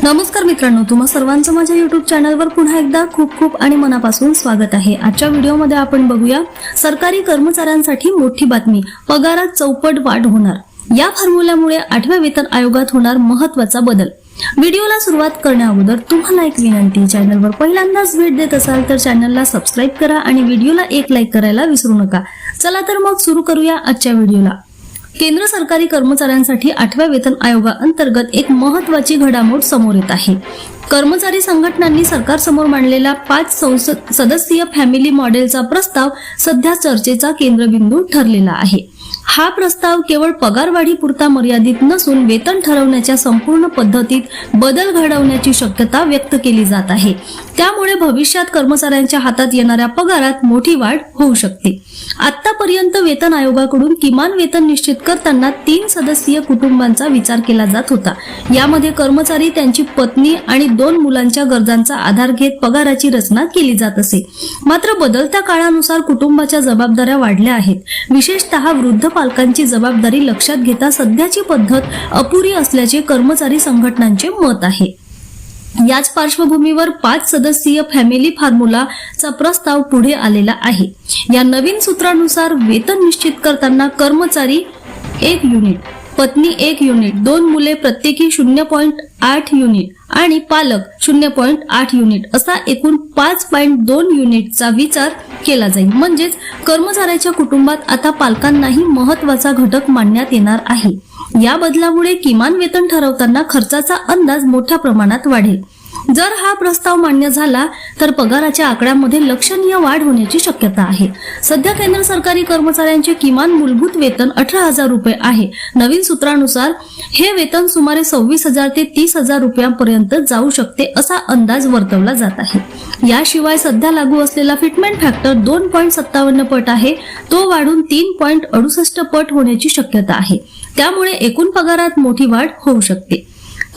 नमस्कार मित्रांनो, तुम्हा सर्वांचं माझ्या YouTube चॅनलवर पुन्हा एकदा खूप खूप आणि मनापासून स्वागत आहे। आजच्या व्हिडिओमध्ये आपण बघूया सरकारी कर्मचाऱ्यांसाठी मोठी बातमी, पगारात चौपट वाढ होणार। या फॉर्म्युल्यामुळे 8व्या वेतन आयोगात होणार महत्त्वाचा बदल। व्हिडिओला सुरुवात करण्याअगोदर तुम्हाला एक विनंती, चॅनलवर पहिल्यांदाच भेट देत असाल तर चॅनलला सबस्क्राइब करा आणि व्हिडिओला एक लाईक करायला विसरू नका। चला तर मग सुरू करूया आजच्या व्हिडिओला। केंद्र सरकारी कर्मचाऱ्यांसाठी 8व्या वेतन आयोगाअंतर्गत एक महत्त्वाची घडामोड समोर येत आहे। कर्मचारी संघटनांनी सरकारसमोर मांडलेला 5 सदस्यीय फॅमिली मॉडेलचा प्रस्ताव सध्या चर्चेचा केंद्रबिंदू ठरलेला आहे। हा प्रस्ताव केवळ पगारवाढीपुरता मर्यादित नसून वेतन ठरवण्याच्या संपूर्ण पद्धतीत बदल घडवण्याची शक्यता व्यक्त केली जात आहे। त्यामुळे भविष्यात कर्मचाऱ्यांच्या हातात येणाऱ्या पगारात मोठी वाढ होऊ शकते। आतापर्यंत वेतन आयोगाकडून किमान वेतन निश्चित करताना 3 सदस्यीय कुटुंबांचा विचार केला जात होता। यामध्ये कर्मचारी, त्यांची पत्नी आणि 2 मुलांच्या गरजांचा आधार घेत पगाराची रचना केली जात असे। मात्र बदलत्या काळानुसार कुटुंबाच्या जबाबदाऱ्या वाढल्या आहेत। विशेषतः वृद्ध पालकांची जबाबदारी लक्षात घेता सध्याची पद्धत अपुरी असल्याचे कर्मचारी संघटनांचे मत आहे। याच पार्श्वभूमीवर 5 सदस्यीय फॅमिली फॉर्म्युलाचा प्रस्ताव पुढे आलेला आहे। या नवीन सूत्रानुसार वेतन निश्चित करताना कर्मचारी 1 युनिट, पत्नी 1 युनिट, 2 मुले प्रत्येकी 0.8 युनिट आणि पालक 0.8 युनिट असा एकूण 5.2 युनिटचा विचार केला जाईल। म्हणजेच कर्मचाऱ्याच्या कुटुंबात आता पालकांनाही महत्त्वाचा घटक मानण्यात येणार आहे। या बदलामुळे किमान वेतन ठरवताना खर्चाचा अंदाज मोठ्या प्रमाणात वाढेल। जर हा प्रस्ताव मान्य झाला तर पगाराच्या आकड्यामध्ये लक्षणीय वाढ होण्याची शक्यता आहे। सध्या केंद्र सरकारी कर्मचाऱ्यांचे किमान मूलभूत वेतन 18,000 रुपये आहे। नवीन सूत्रानुसार हे वेतन सुमारे 26,000 ते 30,000 रुपयांपर्यंत जाऊ शकते असा अंदाज वर्तवला जात आहे। याशिवाय सध्या लागू असलेला फिटमेंट फॅक्टर 2.57 पट आहे, तो वाढून 3.68 पट होण्याची शक्यता आहे। त्यामुळे एकूण पगारात मोठी वाढ होऊ शकते।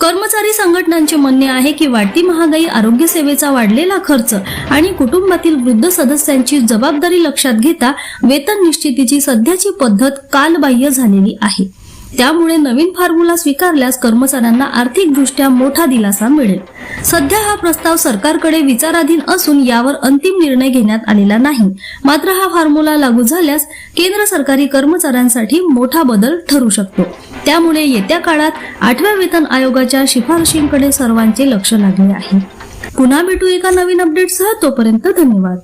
कर्मचारी संघटनांचे म्हणणे आहे की वाढती महागाई, आरोग्य सेवेचा वाढलेला खर्च आणि कुटुंबातील वृद्ध सदस्यांची जबाबदारी लक्षात घेता वेतन निश्चितीची सध्याची पद्धत कालबाह्य झालेली आहे। त्यामुळे नवीन फॉर्म्युला स्वीकारल्यास कर्मचाऱ्यांना आर्थिकदृष्ट्या मोठा दिलासा मिळेल। सध्या हा प्रस्ताव सरकारकडे विचाराधीन असून यावर अंतिम निर्णय घेण्यात आलेला नाही। मात्र हा फॉर्म्युला लागू झाल्यास केंद्र सरकारी कर्मचाऱ्यांसाठी मोठा बदल ठरू शकतो। त्यामुळे येत्या काळात 8व्या वेतन आयोगाच्या शिफारशींकडे सर्वांचे लक्ष लागले आहे। पुन्हा भेटू एका नवीन अपडेटसह, तोपर्यंत धन्यवाद।